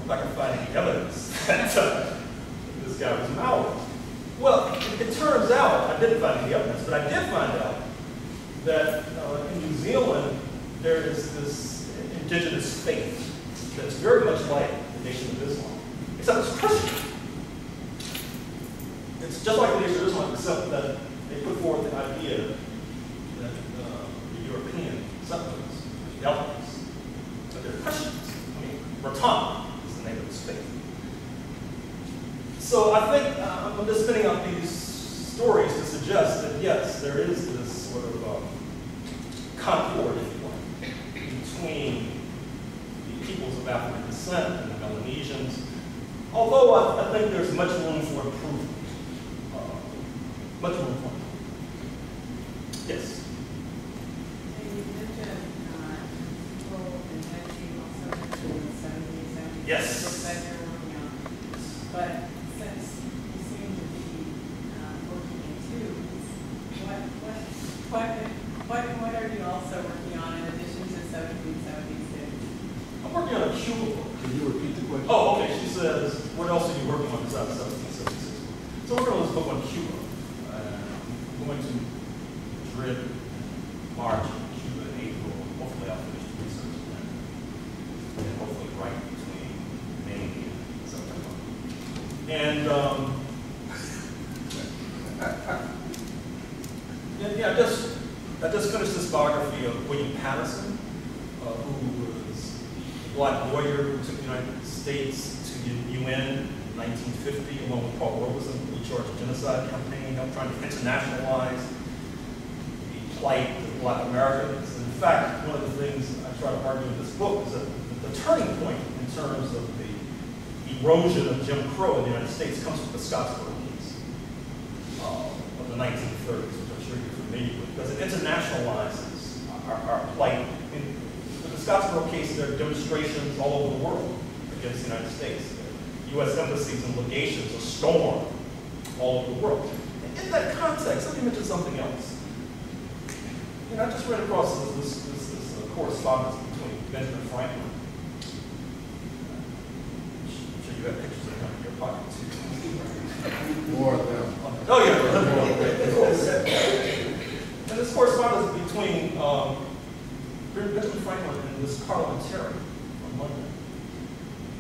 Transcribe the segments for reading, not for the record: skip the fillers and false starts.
if I can find any evidence that this guy was Maori. Well, it turns out, I didn't find any evidence, but I did find out that in New Zealand, there is this indigenous faith that's very much like the Nation of Islam, except it's Christian. It's just like the Nation of Islam, except that they put forth the idea that the European settlers, the Allies, that they're Christians. I mean, Ratana is the name of this faith. So I think I'm just spinning up these stories to suggest that yes, there is this sort of concord, if you like, between the peoples of African descent and the Melanesians. Although I think there's much room for improvement. Much room for improvement. Yes. And you mentioned people in energy also in the 70s. Yes. That you're working on. But since you seem to be working in twos, what are you also working on in addition to 1776? I'm working on a Cuba book. Can you repeat the question? Oh, okay. She says, what else are you working on besides 1776? So we're working on this book on Cuba. I'm going to Madrid in March, Cuba in April. Hopefully I'll finish the research then. And hopefully right between May and September. And yeah, I just finished this biography of William Patterson, who was a black lawyer who took the United States to the UN in 1950, along with Paul Robeson, who charged a genocide campaign, trying to internationalize the plight of black Americans. And in fact, one of the things I try to argue in this book is that the turning point in terms of the erosion of Jim Crow in the United States comes from the Scottsboro case of the 1930s, which I'm sure you're familiar with, because it internationalizes our plight. In the Scottsboro case, there are demonstrations all over the world against the United States. U.S. embassies and legations are stormed all over the world. And in that context, let me mention something else. You know, I just read across this correspondence between Benjamin Franklin. I'm sure you have pictures of him in your pocket too. More of them. Oh yeah, of course. And this correspondence between Benjamin Franklin and this parliamentarian from London.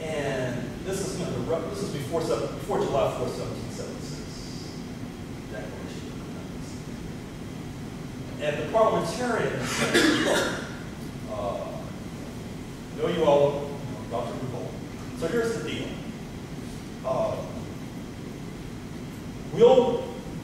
And this is, you know, this is before July 4th, 1776. Declaration of Independence. And the parliamentarian said, look, know you all about the revolt. So here's the deal.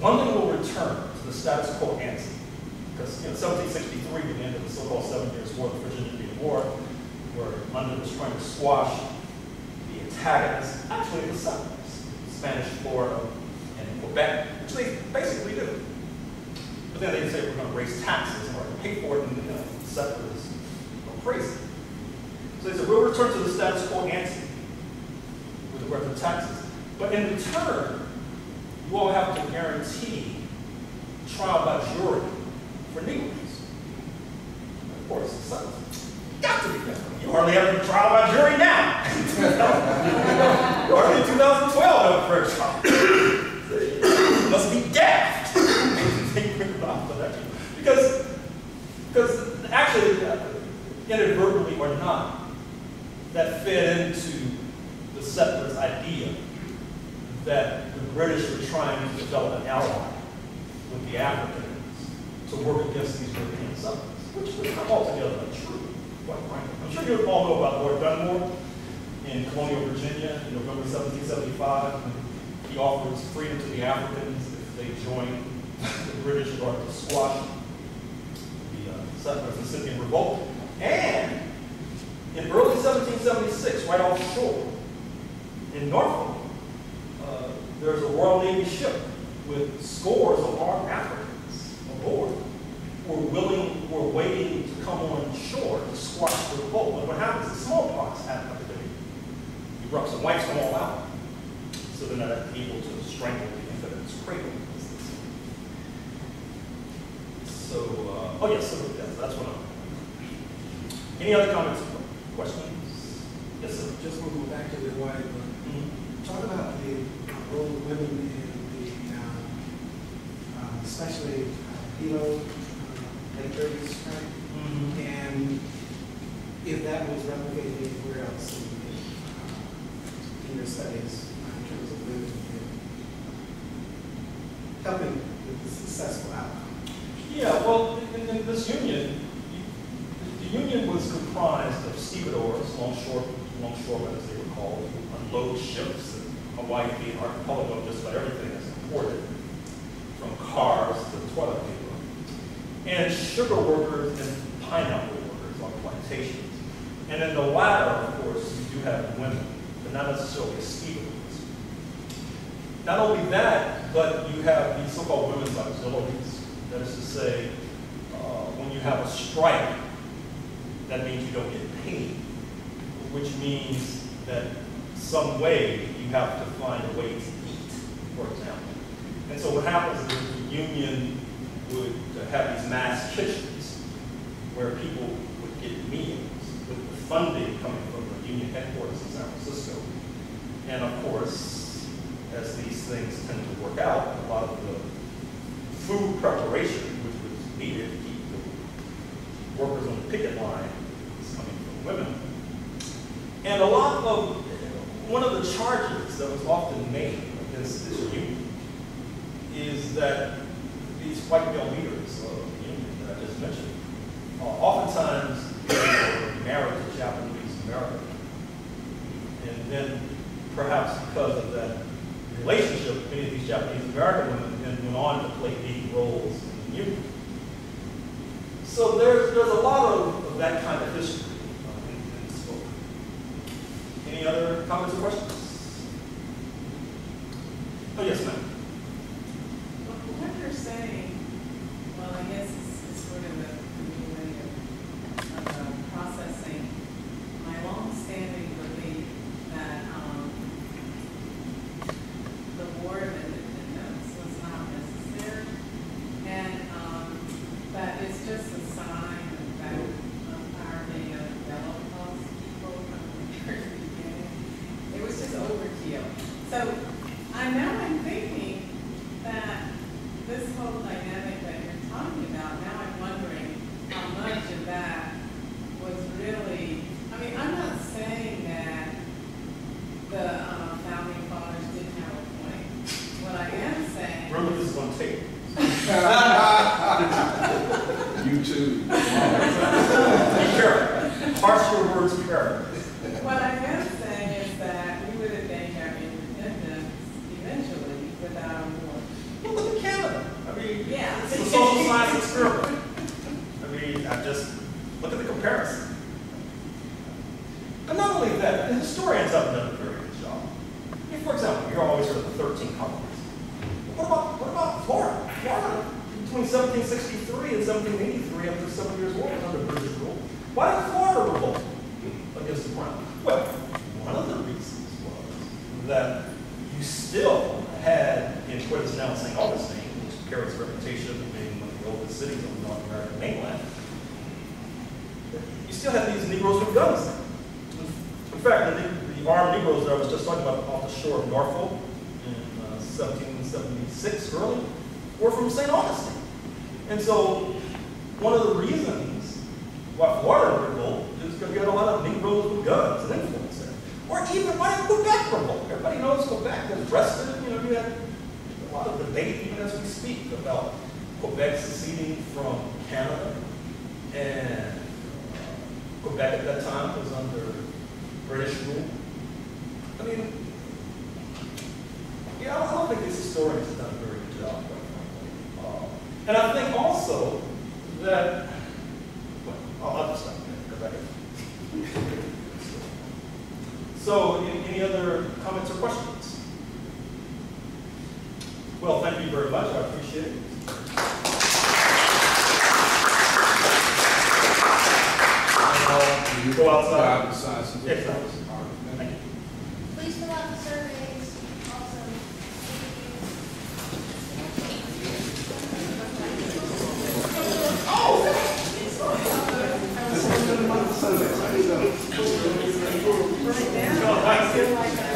London will return to the status quo ante. Because, you know, 1763 was the end of the so-called 7 Years' War, the Virginia War, where London was trying to squash the antagonists, actually the settlers, Spanish Florida and Quebec, which they basically do. But then they say we're going to raise taxes in order to pay for it, and the settlers go crazy. So they said we'll return to the status quo ante with regard to taxes. But in return, you all have to guarantee trial by jury for Negroes. Of course, the settlers got to be done. You hardly have a trial by jury now. You hardly in 2012 have a first trial. You must be daft. Because actually, inadvertently or not, that fed into the settlers' idea that the British were trying to develop an ally with the Africans to work against these European settlers, which was not altogether untrue, quite frankly. I'm sure you all know about Lord Dunmore in colonial Virginia in November 1775. When he offers freedom to the Africans if they join the British in order to squash the settlers and Scythian revolt. And in early 1776, right offshore in Norfolk, there's a Royal Navy ship with scores of armed Africans aboard who are waiting to come on shore to squash the revolt. But what happens is smallpox erupts and wipes them all out. So they're not able to strangle the infant's cradle. So, oh yes, so that's what I'm. Any other comments or questions? Yes. Yes, sir. Just want to go back to the Hawaii, but talk about the role of women in the, especially Hilo, late 30s, right? And if that was replicated anywhere else in your studies in terms of women and helping with the successful outcome. Yeah, well, in this union, the union was comprised of stevedores, longshoremen as they were called, who unload ships. And Hawaii being an archipelago, just about everything is imported, from cars to toilet paper. And sugar workers and pineapple workers on plantations. And in the latter, of course, you do have women, but not necessarily as stevedores. Not only that, but you have these so-called women's auxiliaries. That is to say, when you have a strike, that means you don't get paid, which means that some way you have to find a way to eat, for example. And so what happens is the union would have these mass kitchens where people would get meals with the funding coming from the union headquarters in San Francisco. And of course, as these things tend to work out, a lot of the food preparation, which was needed to keep the workers on the picket line, is coming from women. And one of the charges that was often made against this union is that these white male leaders of the union that I just mentioned, oftentimes they were married to Japanese American. And then perhaps because of that relationship, many of these Japanese American women then went on to play leading roles in the union. So there's a lot of that kind of history in this book. Any other comments or questions? Oh, yes, ma'am. What you're saying, well, I guess it's sort of a new way of processing my long-standing belief that the War of Independence was not necessary, and that it's just a sign that of our being a developed people from the very beginning. It was just overkill. So now I'm thinking that this whole dynamic that you're talking about, now I'm wondering how much of that was really, I mean, I'm not saying that the founding fathers didn't have a point. What I am saying... Remember, this is on tape. You too. Be careful. Parse your words carefully. What I am saying is that we would have gained our independence eventually without a war. Well, look at Canada. I mean, Yeah. it's a social science experiment. I mean, look at the comparison. And not only that, the historians haven't done a very good job. I mean, for example, you're always heard of the 13 colonies. What about Florida? Florida, between 1763 and 1783, after 7 years' war, was under British rule. Why did Florida revolt against the Crown? Well, one of the reasons was that you still had, in what is now St. Augustine, which carries a reputation of being one of the oldest cities on the North American mainland, you still had these Negroes with guns there. In fact, the armed Negroes that I was just talking about off the shore of Norfolk in 1776 early were from St. Augustine. And so one of the reasons why Florida revolt is because you had a lot of Negroes with guns and influence there. Or even why did Quebec revolt? Everybody knows Quebec was arrested. You had a lot of debate even as we speak about Quebec seceding from Canada. And Quebec at that time was under British rule. I mean, yeah, I don't think these historians have done a very good job, quite frankly. And I think also that, well, I'll just stop there because I can. So, any other comments or questions? Well, thank you very much. I appreciate it. Go outside. Yes, sir. Thank you. Please fill out the surveys also. Sundays, how do you know? feel like I